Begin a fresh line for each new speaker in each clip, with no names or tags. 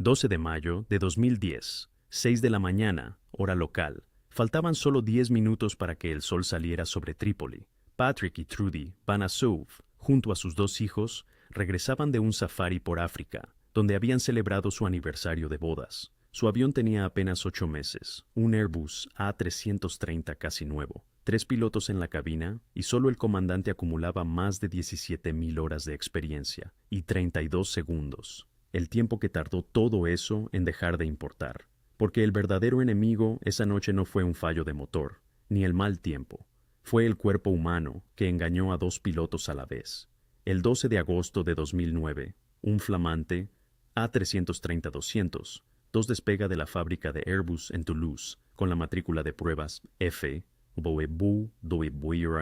12 de mayo de 2010, 6 de la mañana, hora local. Faltaban solo 10 minutos para que el sol saliera sobre Trípoli. Patrick y Trudy Van Assouf, junto a sus dos hijos, regresaban de un safari por África, donde habían celebrado su aniversario de bodas. Su avión tenía apenas 8 meses, un Airbus A330 casi nuevo, 3 pilotos en la cabina y solo el comandante acumulaba más de 17,000 horas de experiencia y 32 segundos, el tiempo que tardó todo eso en dejar de importar. Porque el verdadero enemigo esa noche no fue un fallo de motor, ni el mal tiempo. Fue el cuerpo humano que engañó a 2 pilotos a la vez. El 12 de agosto de 2009, un flamante A330-200 despega de la fábrica de Airbus en Toulouse con la matrícula de pruebas F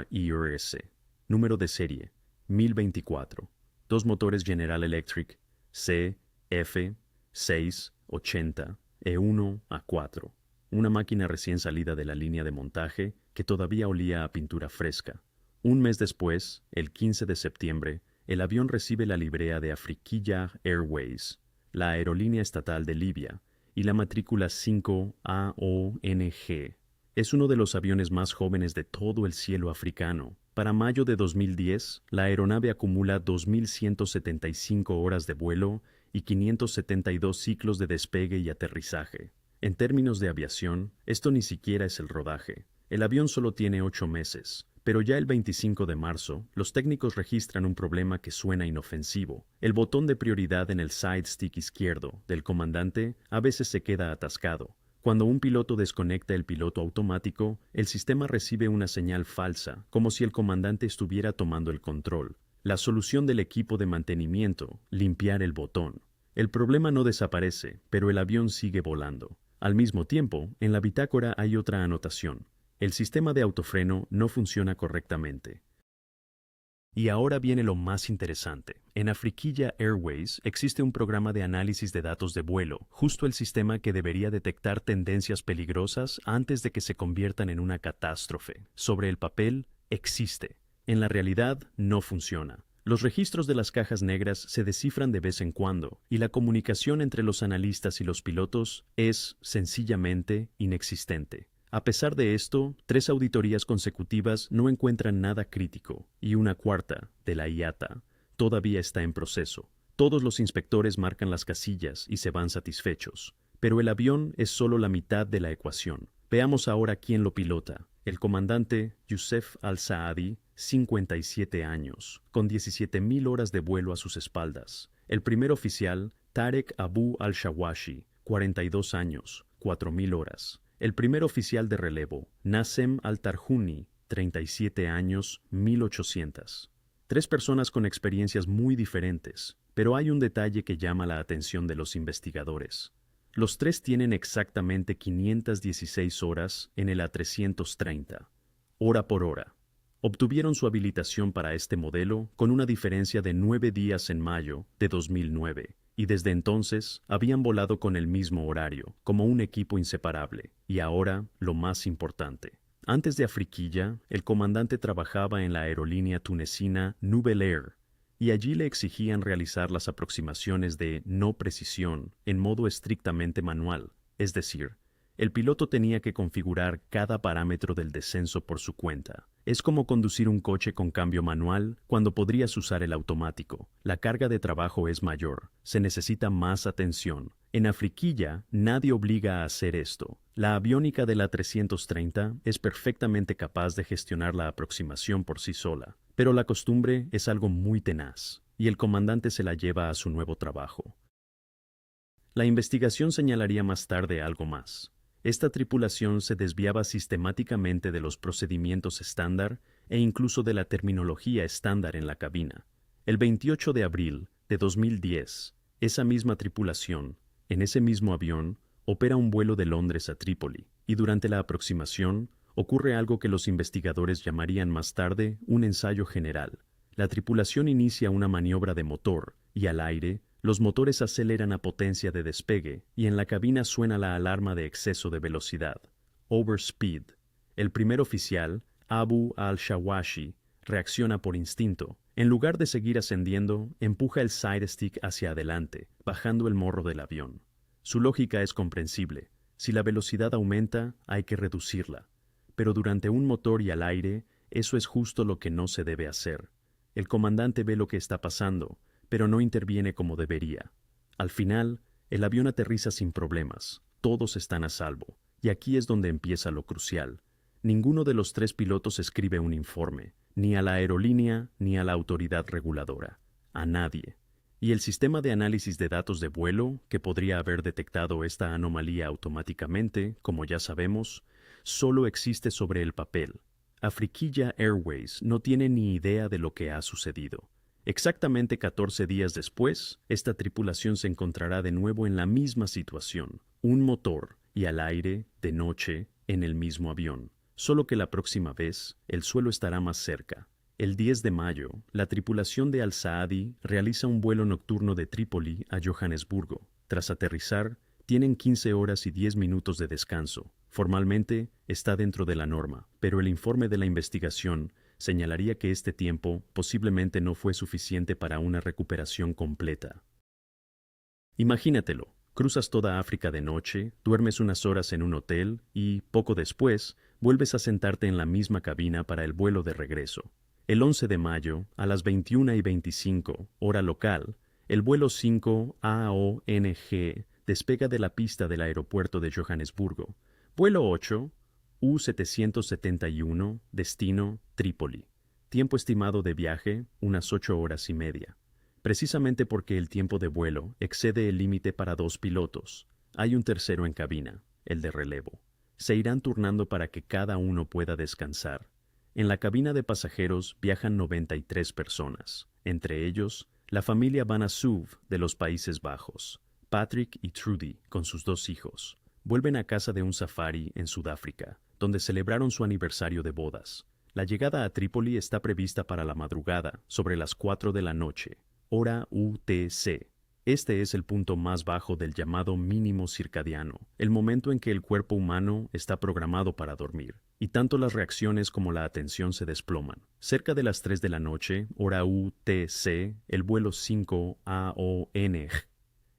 IRS, número de serie 1024, 2 motores General Electric CF680 E1A4, una máquina recién salida de la línea de montaje que todavía olía a pintura fresca. Un mes después, el 15 de septiembre, el avión recibe la librea de Afriquilla Airways, la aerolínea estatal de Libia, y la matrícula 5AONG. Es uno de los aviones más jóvenes de todo el cielo africano. Para mayo de 2010, la aeronave acumula 2,175 horas de vuelo y 572 ciclos de despegue y aterrizaje. En términos de aviación, esto ni siquiera es el rodaje. El avión solo tiene 8 meses, pero ya el 25 de marzo, los técnicos registran un problema que suena inofensivo. El botón de prioridad en el side stick izquierdo del comandante a veces se queda atascado. Cuando un piloto desconecta el piloto automático, el sistema recibe una señal falsa, como si el comandante estuviera tomando el control. La solución del equipo de mantenimiento: limpiar el botón. El problema no desaparece, pero el avión sigue volando. Al mismo tiempo, en la bitácora hay otra anotación: el sistema de autofreno no funciona correctamente. Y ahora viene lo más interesante. En Afriquilla Airways existe un programa de análisis de datos de vuelo, justo el sistema que debería detectar tendencias peligrosas antes de que se conviertan en una catástrofe. Sobre el papel, existe. En la realidad, no funciona. Los registros de las cajas negras se descifran de vez en cuando, y la comunicación entre los analistas y los pilotos es, sencillamente, inexistente. A pesar de esto, 3 auditorías consecutivas no encuentran nada crítico, y una cuarta, de la IATA, todavía está en proceso. Todos los inspectores marcan las casillas y se van satisfechos, pero el avión es solo la mitad de la ecuación. Veamos ahora quién lo pilota. El comandante Youssef Al-Saadi, 57 años, con 17,000 horas de vuelo a sus espaldas. El primer oficial, Tarek Abu Al-Shawashi, 42 años, 4,000 horas. El primer oficial de relevo, Nassem Al-Tarhuni, 37 años, 1,800. 3 personas con experiencias muy diferentes, pero hay un detalle que llama la atención de los investigadores. Los 3 tienen exactamente 516 horas en el A330, hora por hora. Obtuvieron su habilitación para este modelo con una diferencia de 9 días en mayo de 2009, y desde entonces habían volado con el mismo horario, como un equipo inseparable. Y ahora, lo más importante. Antes de Afriquilla, el comandante trabajaba en la aerolínea tunecina Nouvelle Air, y allí le exigían realizar las aproximaciones de no precisión en modo estrictamente manual, es decir, el piloto tenía que configurar cada parámetro del descenso por su cuenta. Es como conducir un coche con cambio manual cuando podrías usar el automático. La carga de trabajo es mayor, se necesita más atención. En Afriquilla, nadie obliga a hacer esto. La aviónica de la 330 es perfectamente capaz de gestionar la aproximación por sí sola, pero la costumbre es algo muy tenaz, y el comandante se la lleva a su nuevo trabajo. La investigación señalaría más tarde algo más. Esta tripulación se desviaba sistemáticamente de los procedimientos estándar e incluso de la terminología estándar en la cabina. El 28 de abril de 2010, esa misma tripulación, en ese mismo avión, opera un vuelo de Londres a Trípoli, y durante la aproximación ocurre algo que los investigadores llamarían más tarde un ensayo general. La tripulación inicia una maniobra de motor, y al aire, los motores aceleran a potencia de despegue y en la cabina suena la alarma de exceso de velocidad, overspeed. El primer oficial, Abu Al-Shawashi, reacciona por instinto. En lugar de seguir ascendiendo, empuja el side stick hacia adelante, bajando el morro del avión. Su lógica es comprensible. Si la velocidad aumenta, hay que reducirla. Pero durante un motor y al aire, eso es justo lo que no se debe hacer. El comandante ve lo que está pasando, pero no interviene como debería. Al final, el avión aterriza sin problemas. Todos están a salvo. Y aquí es donde empieza lo crucial. Ninguno de los tres pilotos escribe un informe, ni a la aerolínea ni a la autoridad reguladora. A nadie. Y el sistema de análisis de datos de vuelo, que podría haber detectado esta anomalía automáticamente, como ya sabemos, solo existe sobre el papel. Afriquilla Airways no tiene ni idea de lo que ha sucedido. Exactamente 14 días después, esta tripulación se encontrará de nuevo en la misma situación, un motor y al aire, de noche, en el mismo avión. Solo que la próxima vez, el suelo estará más cerca. El 10 de mayo, la tripulación de Al-Saadi realiza un vuelo nocturno de Trípoli a Johannesburgo. Tras aterrizar, tienen 15 horas y 10 minutos de descanso. Formalmente, está dentro de la norma, pero el informe de la investigación señalaría que este tiempo posiblemente no fue suficiente para una recuperación completa. Imagínatelo, cruzas toda África de noche, duermes unas horas en un hotel y, poco después, vuelves a sentarte en la misma cabina para el vuelo de regreso. El 11 de mayo, a las 21:25, hora local, el vuelo 5 AONG despega de la pista del aeropuerto de Johannesburgo. Vuelo 8, U-771, destino Trípoli. Tiempo estimado de viaje, unas 8 horas y media. Precisamente porque el tiempo de vuelo excede el límite para 2 pilotos, hay un tercero en cabina, el de relevo. Se irán turnando para que cada uno pueda descansar. En la cabina de pasajeros viajan 93 personas, entre ellos la familia Van Assuv de los Países Bajos. Patrick y Trudy, con sus 2 hijos, vuelven a casa de un safari en Sudáfrica, donde celebraron su aniversario de bodas. La llegada a Trípoli está prevista para la madrugada, sobre las 4 de la noche, hora UTC. Este es el punto más bajo del llamado mínimo circadiano, el momento en que el cuerpo humano está programado para dormir, y tanto las reacciones como la atención se desploman. Cerca de las 3 de la noche, hora UTC, el vuelo 5 AONG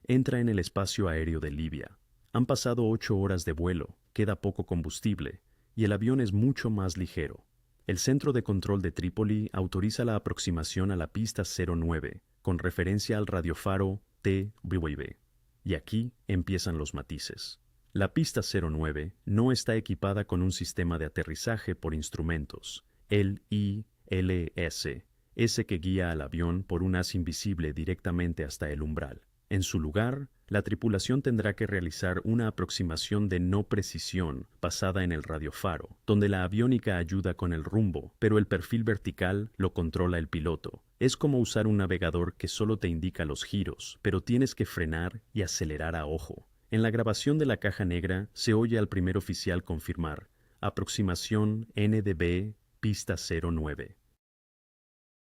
entra en el espacio aéreo de Libia. Han pasado 8 horas de vuelo, queda poco combustible, y el avión es mucho más ligero. El centro de control de Trípoli autoriza la aproximación a la pista 09, con referencia al radiofaro TWB. Y aquí empiezan los matices. La pista 09 no está equipada con un sistema de aterrizaje por instrumentos, el ILS, ese que guía al avión por un haz invisible directamente hasta el umbral. En su lugar, la tripulación tendrá que realizar una aproximación de no precisión basada en el radiofaro, donde la aviónica ayuda con el rumbo, pero el perfil vertical lo controla el piloto. Es como usar un navegador que solo te indica los giros, pero tienes que frenar y acelerar a ojo. En la grabación de la caja negra se oye al primer oficial confirmar: aproximación NDB, pista 09.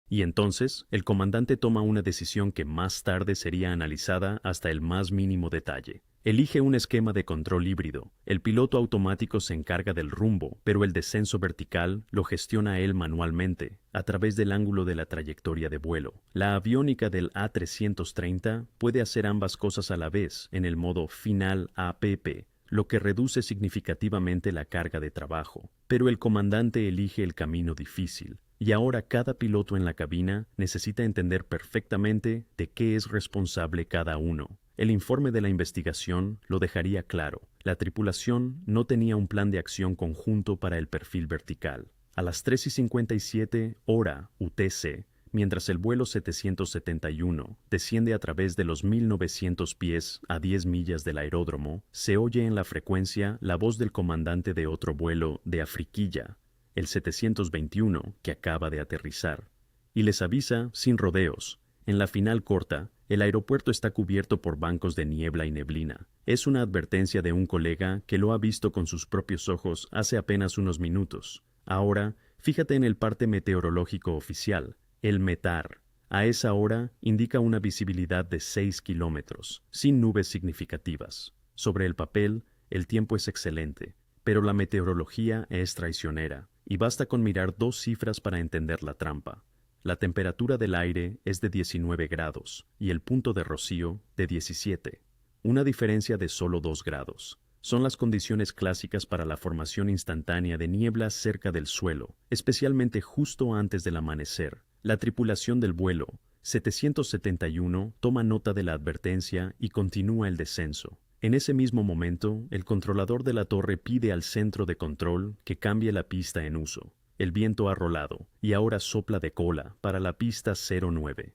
Y entonces, el comandante toma una decisión que más tarde sería analizada hasta el más mínimo detalle. Elige un esquema de control híbrido. El piloto automático se encarga del rumbo, pero el descenso vertical lo gestiona él manualmente, a través del ángulo de la trayectoria de vuelo. La aviónica del A330 puede hacer ambas cosas a la vez en el modo final APP, lo que reduce significativamente la carga de trabajo. Pero el comandante elige el camino difícil. Y ahora cada piloto en la cabina necesita entender perfectamente de qué es responsable cada uno. El informe de la investigación lo dejaría claro. La tripulación no tenía un plan de acción conjunto para el perfil vertical. A las 3:57 hora UTC, mientras el vuelo 771 desciende a través de los 1900 pies a 10 millas del aeródromo, se oye en la frecuencia la voz del comandante de otro vuelo de Afriquilla, el 721, que acaba de aterrizar, y les avisa sin rodeos. En la final corta, el aeropuerto está cubierto por bancos de niebla y neblina. Es una advertencia de un colega que lo ha visto con sus propios ojos hace apenas unos minutos. Ahora, fíjate en el parte meteorológico oficial, el METAR. A esa hora indica una visibilidad de 6 kilómetros, sin nubes significativas. Sobre el papel, el tiempo es excelente, pero la meteorología es traicionera. Y basta con mirar 2 cifras para entender la trampa. La temperatura del aire es de 19 grados y el punto de rocío de 17. una diferencia de solo 2 grados. Son las condiciones clásicas para la formación instantánea de niebla cerca del suelo, especialmente justo antes del amanecer. La tripulación del vuelo 771 toma nota de la advertencia y continúa el descenso. En ese mismo momento, el controlador de la torre pide al centro de control que cambie la pista en uso. El viento ha rolado y ahora sopla de cola para la pista 09.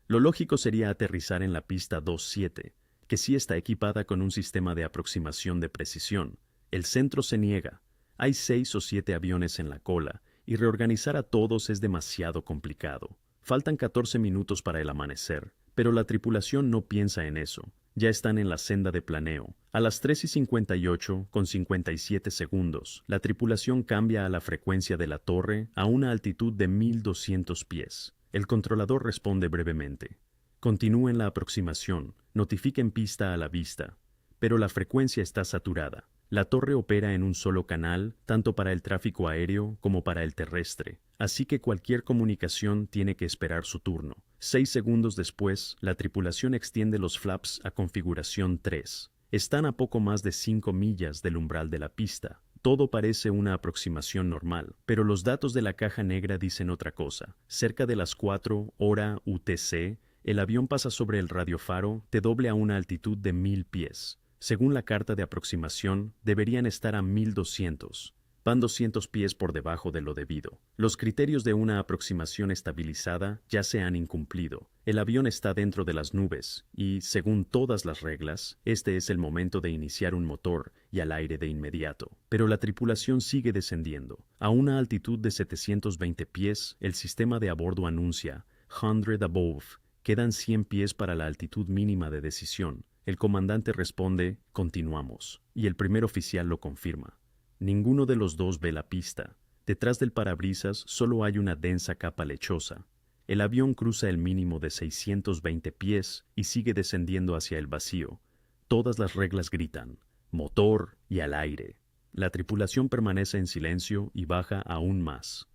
Lo lógico sería aterrizar en la pista 27, que sí está equipada con un sistema de aproximación de precisión. El centro se niega. Hay 6 o 7 aviones en la cola y reorganizar a todos es demasiado complicado. Faltan 14 minutos para el amanecer, pero la tripulación no piensa en eso. Ya están en la senda de planeo. A las 3:58 con 57 segundos, la tripulación cambia a la frecuencia de la torre a una altitud de 1200 pies. El controlador responde brevemente. Continúen la aproximación, notifiquen pista a la vista. Pero la frecuencia está saturada. La torre opera en un solo canal, tanto para el tráfico aéreo como para el terrestre, así que cualquier comunicación tiene que esperar su turno. 6 segundos después, la tripulación extiende los flaps a configuración 3. Están a poco más de 5 millas del umbral de la pista. Todo parece una aproximación normal, pero los datos de la caja negra dicen otra cosa. Cerca de las 4 hora UTC, el avión pasa sobre el radiofaro TW a una altitud de 1000 pies. Según la carta de aproximación, deberían estar a 1200. Van 200 pies por debajo de lo debido. Los criterios de una aproximación estabilizada ya se han incumplido. El avión está dentro de las nubes y, según todas las reglas, este es el momento de iniciar un motor y al aire de inmediato. Pero la tripulación sigue descendiendo. A una altitud de 720 pies, el sistema de a bordo anuncia 100 above. Quedan 100 pies para la altitud mínima de decisión. El comandante responde, continuamos, y el primer oficial lo confirma. Ninguno de los dos ve la pista. Detrás del parabrisas solo hay una densa capa lechosa. El avión cruza el mínimo de 620 pies y sigue descendiendo hacia el vacío. Todas las reglas gritan, motor y al aire. La tripulación permanece en silencio y baja aún más.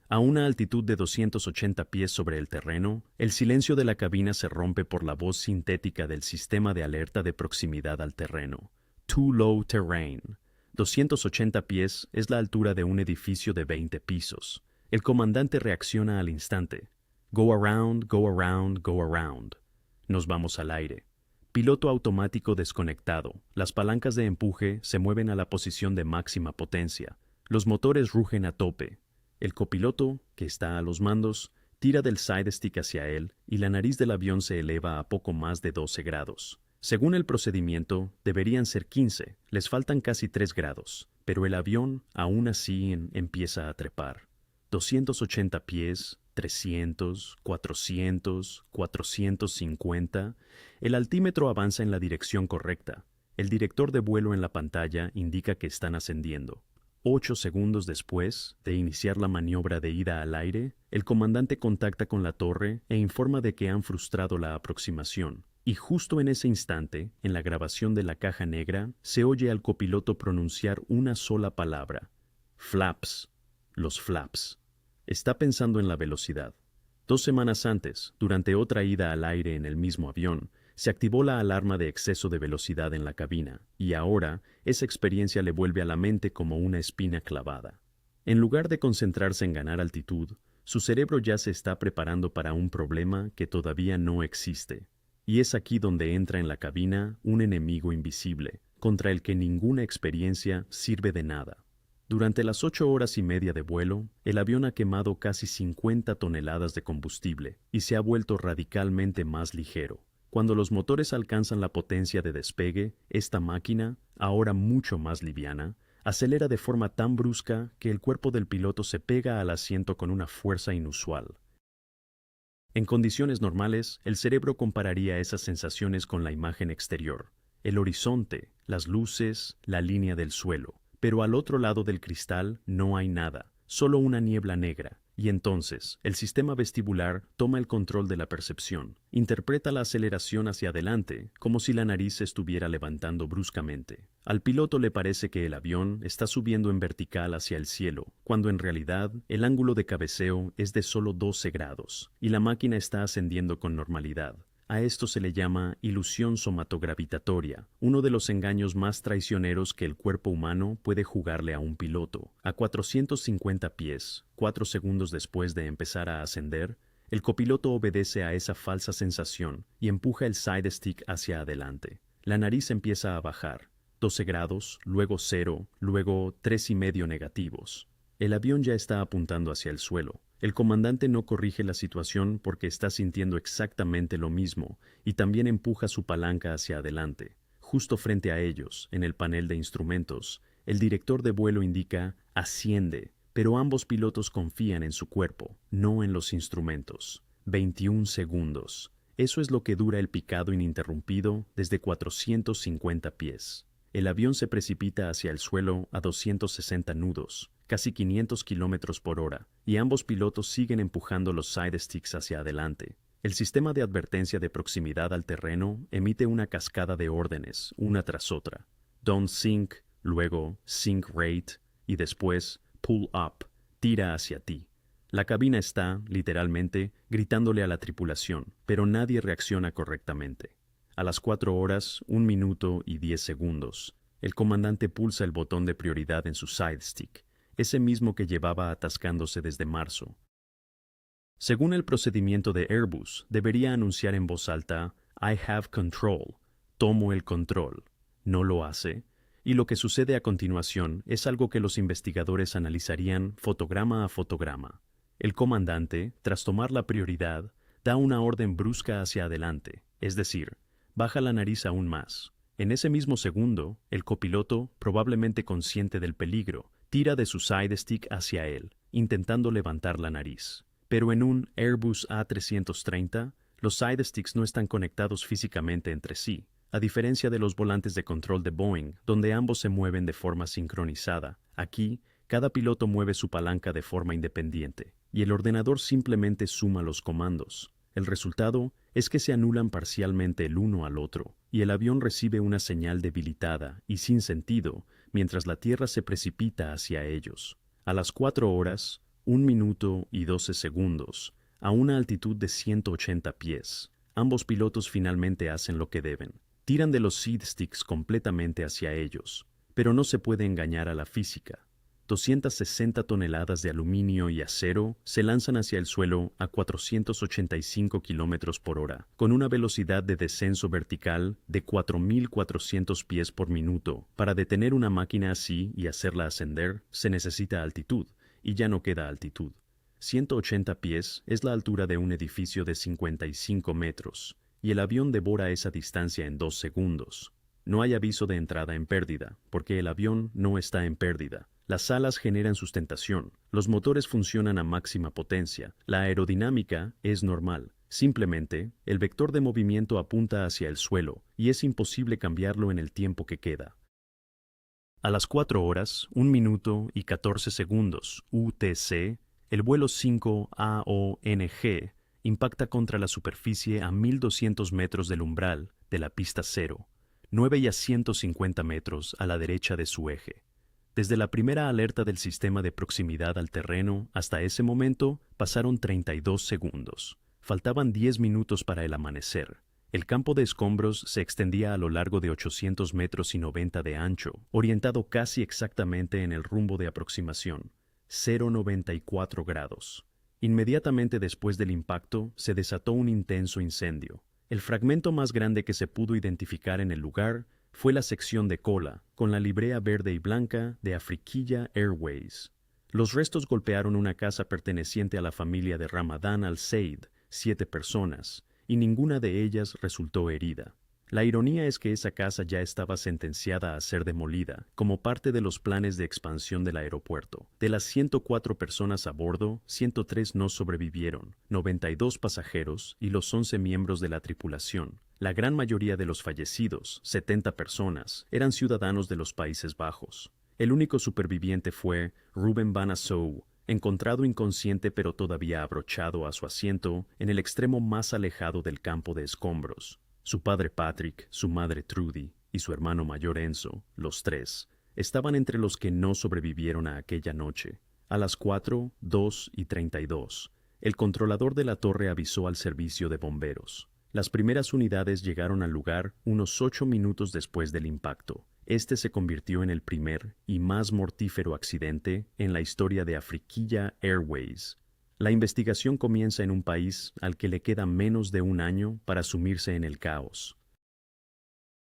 A una altitud de 280 pies sobre el terreno, el silencio de la cabina se rompe por la voz sintética del sistema de alerta de proximidad al terreno. Too low terrain. 280 pies es la altura de un edificio de 20 pisos. El comandante reacciona al instante. Go around, go around, go around. Nos vamos al aire. Piloto automático desconectado. Las palancas de empuje se mueven a la posición de máxima potencia. Los motores rugen a tope. El copiloto, que está a los mandos, tira del side stick hacia él y la nariz del avión se eleva a poco más de 12 grados. Según el procedimiento, deberían ser 15, les faltan casi 3 grados, pero el avión aún así empieza a trepar. 280 pies, 300, 400, 450. El altímetro avanza en la dirección correcta. El director de vuelo en la pantalla indica que están ascendiendo. 8 segundos después de iniciar la maniobra de ida al aire, el comandante contacta con la torre e informa de que han frustrado la aproximación. Y justo en ese instante, en la grabación de la caja negra, se oye al copiloto pronunciar una sola palabra. Flaps. Los flaps. Está pensando en la velocidad. 2 semanas antes, durante otra ida al aire en el mismo avión, se activó la alarma de exceso de velocidad en la cabina, y ahora esa experiencia le vuelve a la mente como una espina clavada. En lugar de concentrarse en ganar altitud, su cerebro ya se está preparando para un problema que todavía no existe. Y es aquí donde entra en la cabina un enemigo invisible, contra el que ninguna experiencia sirve de nada. Durante las 8 horas y media de vuelo, el avión ha quemado casi 50 toneladas de combustible y se ha vuelto radicalmente más ligero. Cuando los motores alcanzan la potencia de despegue, esta máquina, ahora mucho más liviana, acelera de forma tan brusca que el cuerpo del piloto se pega al asiento con una fuerza inusual. En condiciones normales, el cerebro compararía esas sensaciones con la imagen exterior, el horizonte, las luces, la línea del suelo. Pero al otro lado del cristal no hay nada, solo una niebla negra. Y entonces, el sistema vestibular toma el control de la percepción, interpreta la aceleración hacia adelante, como si la nariz se estuviera levantando bruscamente. Al piloto le parece que el avión está subiendo en vertical hacia el cielo, cuando en realidad el ángulo de cabeceo es de solo 12 grados, y la máquina está ascendiendo con normalidad. A esto se le llama ilusión somatogravitatoria, uno de los engaños más traicioneros que el cuerpo humano puede jugarle a un piloto. A 450 pies, 4 segundos después de empezar a ascender, el copiloto obedece a esa falsa sensación y empuja el side stick hacia adelante. La nariz empieza a bajar, 12 grados, luego 0, luego 3,5 negativos. El avión ya está apuntando hacia el suelo. El comandante no corrige la situación porque está sintiendo exactamente lo mismo y también empuja su palanca hacia adelante. Justo frente a ellos, en el panel de instrumentos, el director de vuelo indica «asciende», pero ambos pilotos confían en su cuerpo, no en los instrumentos. 21 segundos. Eso es lo que dura el picado ininterrumpido desde 450 pies. El avión se precipita hacia el suelo a 260 nudos, casi 500 kilómetros por hora, y ambos pilotos siguen empujando los side sticks hacia adelante. El sistema de advertencia de proximidad al terreno emite una cascada de órdenes, una tras otra. Don't sink, luego sink rate, y después pull up, tira hacia ti. La cabina está, literalmente, gritándole a la tripulación, pero nadie reacciona correctamente. A las 4 horas, 1 minuto y 10 segundos, el comandante pulsa el botón de prioridad en su side stick, ese mismo que llevaba atascándose desde marzo. Según el procedimiento de Airbus, debería anunciar en voz alta «I have control», «tomo el control». No lo hace, y lo que sucede a continuación es algo que los investigadores analizarían fotograma a fotograma. El comandante, tras tomar la prioridad, da una orden brusca hacia adelante, es decir, baja la nariz aún más. En ese mismo segundo, el copiloto, probablemente consciente del peligro, tira de su side stick hacia él, intentando levantar la nariz. Pero en un Airbus A330, los side sticks no están conectados físicamente entre sí, a diferencia de los volantes de control de Boeing, donde ambos se mueven de forma sincronizada. Aquí, cada piloto mueve su palanca de forma independiente, y el ordenador simplemente suma los comandos. El resultado es que se anulan parcialmente el uno al otro, y el avión recibe una señal debilitada y sin sentido mientras la Tierra se precipita hacia ellos. A las 4 horas, 1 minuto y 12 segundos, a una altitud de 180 pies, ambos pilotos finalmente hacen lo que deben. Tiran de los seed sticks completamente hacia ellos, pero no se puede engañar a la física. 260 toneladas de aluminio y acero se lanzan hacia el suelo a 485 kilómetros por hora, con una velocidad de descenso vertical de 4.400 pies por minuto. Para detener una máquina así y hacerla ascender, se necesita altitud, y ya no queda altitud. 180 pies es la altura de un edificio de 55 metros, y el avión devora esa distancia en 2 segundos. No hay aviso de entrada en pérdida, porque el avión no está en pérdida. Las alas generan sustentación, los motores funcionan a máxima potencia, la aerodinámica es normal. Simplemente, el vector de movimiento apunta hacia el suelo, y es imposible cambiarlo en el tiempo que queda. A las 4 horas, 1 minuto y 14 segundos UTC, el vuelo 5 AONG impacta contra la superficie a 1.200 metros del umbral de la pista cero, 9 y a 150 metros a la derecha de su eje. Desde la primera alerta del sistema de proximidad al terreno hasta ese momento pasaron 32 segundos. Faltaban 10 minutos para el amanecer. El campo de escombros se extendía a lo largo de 800 metros y 90 de ancho, orientado casi exactamente en el rumbo de aproximación, 0,94 grados. Inmediatamente después del impacto se desató un intenso incendio. El fragmento más grande que se pudo identificar en el lugar fue la sección de cola, con la librea verde y blanca de Afriquilla Airways. Los restos golpearon una casa perteneciente a la familia de Ramadán al-Said, 7 personas, y ninguna de ellas resultó herida. La ironía es que esa casa ya estaba sentenciada a ser demolida, como parte de los planes de expansión del aeropuerto. De las 104 personas a bordo, 103 no sobrevivieron, 92 pasajeros y los 11 miembros de la tripulación. La gran mayoría de los fallecidos, 70 personas, eran ciudadanos de los Países Bajos. El único superviviente fue Ruben Van Assow, encontrado inconsciente pero todavía abrochado a su asiento en el extremo más alejado del campo de escombros. Su padre Patrick, su madre Trudy y su hermano mayor Enzo, los 3, estaban entre los que no sobrevivieron a aquella noche. A las 4, 2 y 32, el controlador de la torre avisó al servicio de bomberos. Las primeras unidades llegaron al lugar unos 8 minutos después del impacto. Este se convirtió en el primer y más mortífero accidente en la historia de Afriquilla Airways. La investigación comienza en un país al que le queda menos de un año para sumirse en el caos.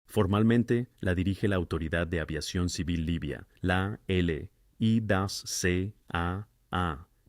Formalmente, la dirige la Autoridad de Aviación Civil Libia, la LIDAS-CAA,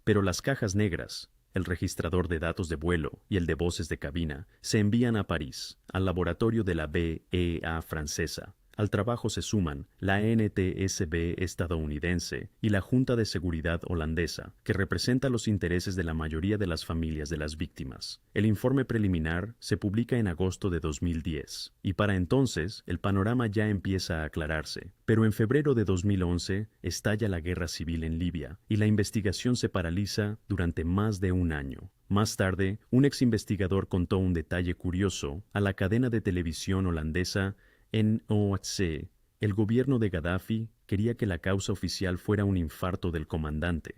pero las cajas negras, el registrador de datos de vuelo y el de voces de cabina, se envían a París, al laboratorio de la BEA francesa. Al trabajo se suman la NTSB estadounidense y la Junta de Seguridad holandesa, que representa los intereses de la mayoría de las familias de las víctimas. El informe preliminar se publica en agosto de 2010, y para entonces el panorama ya empieza a aclararse. Pero en febrero de 2011 estalla la guerra civil en Libia, y la investigación se paraliza durante más de un año. Más tarde, un ex investigador contó un detalle curioso a la cadena de televisión holandesa NOC. El gobierno de Gaddafi quería que la causa oficial fuera un infarto del comandante.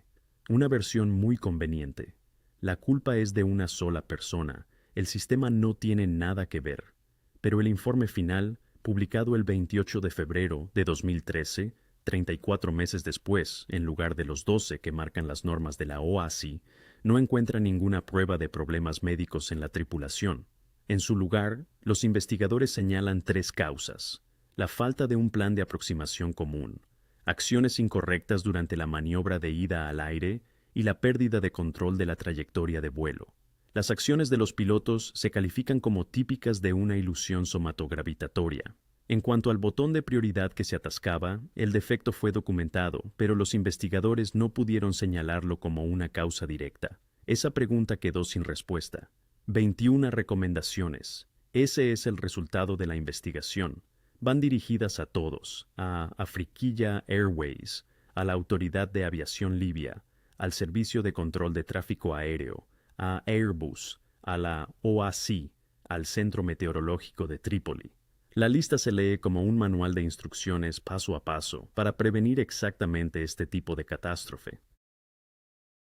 Una versión muy conveniente. La culpa es de una sola persona. El sistema no tiene nada que ver. Pero el informe final, publicado el 28 de febrero de 2013, 34 meses después, en lugar de los 12 que marcan las normas de la OASI, no encuentra ninguna prueba de problemas médicos en la tripulación. En su lugar, los investigadores señalan 3 causas: la falta de un plan de aproximación común, acciones incorrectas durante la maniobra de ida al aire y la pérdida de control de la trayectoria de vuelo. Las acciones de los pilotos se califican como típicas de una ilusión somatogravitatoria. En cuanto al botón de prioridad que se atascaba, el defecto fue documentado, pero los investigadores no pudieron señalarlo como una causa directa. Esa pregunta quedó sin respuesta. 21 recomendaciones. Ese es el resultado de la investigación. Van dirigidas a todos, a Afriquilla Airways, a la Autoridad de Aviación Libia, al Servicio de Control de Tráfico Aéreo, a Airbus, a la OASI, al Centro Meteorológico de Trípoli. La lista se lee como un manual de instrucciones paso a paso para prevenir exactamente este tipo de catástrofe.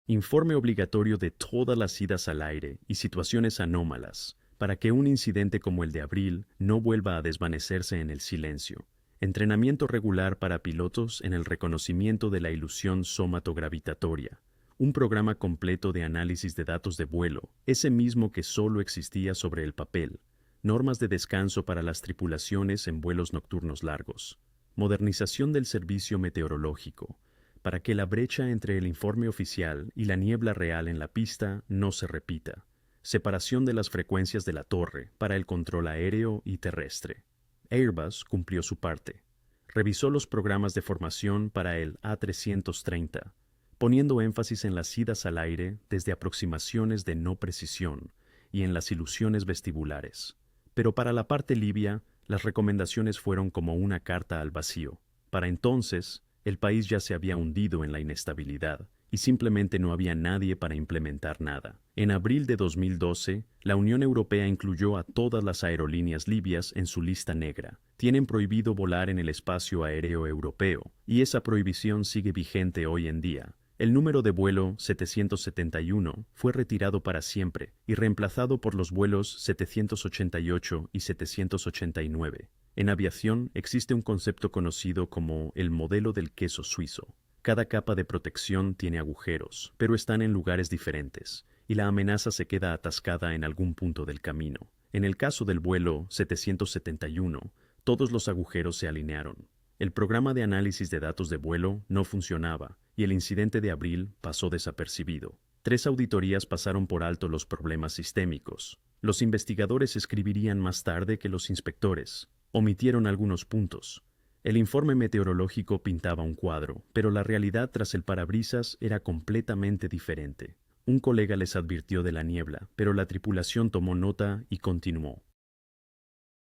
Informe obligatorio de todas las idas al aire y situaciones anómalas, para que un incidente como el de abril no vuelva a desvanecerse en el silencio. Entrenamiento regular para pilotos en el reconocimiento de la ilusión somatogravitatoria. Un programa completo de análisis de datos de vuelo, ese mismo que solo existía sobre el papel. Normas de descanso para las tripulaciones en vuelos nocturnos largos. Modernización del servicio meteorológico, para que la brecha entre el informe oficial y la niebla real en la pista no se repita. Separación de las frecuencias de la torre para el control aéreo y terrestre. Airbus cumplió su parte. Revisó los programas de formación para el A330, poniendo énfasis en las idas al aire desde aproximaciones de no precisión y en las ilusiones vestibulares. Pero para la parte libia, las recomendaciones fueron como una carta al vacío. Para entonces, el país ya se había hundido en la inestabilidad y simplemente no había nadie para implementar nada. En abril de 2012, la Unión Europea incluyó a todas las aerolíneas libias en su lista negra. Tienen prohibido volar en el espacio aéreo europeo, y esa prohibición sigue vigente hoy en día. El número de vuelo 771 fue retirado para siempre y reemplazado por los vuelos 788 y 789. En aviación existe un concepto conocido como el modelo del queso suizo. Cada capa de protección tiene agujeros, pero están en lugares diferentes, y la amenaza se queda atascada en algún punto del camino. En el caso del vuelo 771, todos los agujeros se alinearon. El programa de análisis de datos de vuelo no funcionaba, y el incidente de abril pasó desapercibido. 3 auditorías pasaron por alto los problemas sistémicos. Los investigadores escribirían más tarde que los inspectores omitieron algunos puntos. El informe meteorológico pintaba un cuadro, pero la realidad tras el parabrisas era completamente diferente. Un colega les advirtió de la niebla, pero la tripulación tomó nota y continuó.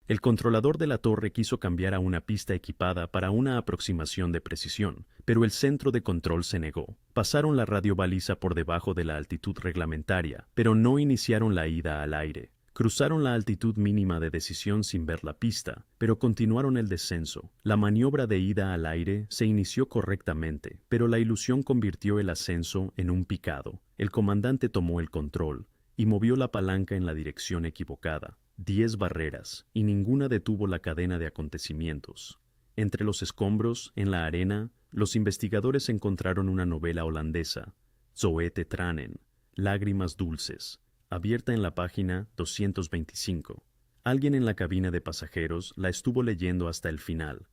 El controlador de la torre quiso cambiar a una pista equipada para una aproximación de precisión, pero el centro de control se negó. Pasaron la radiobaliza por debajo de la altitud reglamentaria, pero no iniciaron la ida al aire. Cruzaron la altitud mínima de decisión sin ver la pista, pero continuaron el descenso. La maniobra de ida al aire se inició correctamente, pero la ilusión convirtió el ascenso en un picado. El comandante tomó el control y movió la palanca en la dirección equivocada. 10 barreras, y ninguna detuvo la cadena de acontecimientos. Entre los escombros, en la arena, los investigadores encontraron una novela holandesa, Zoete Tranen, Lágrimas Dulces, abierta en la página 225. Alguien en la cabina de pasajeros la estuvo leyendo hasta el final,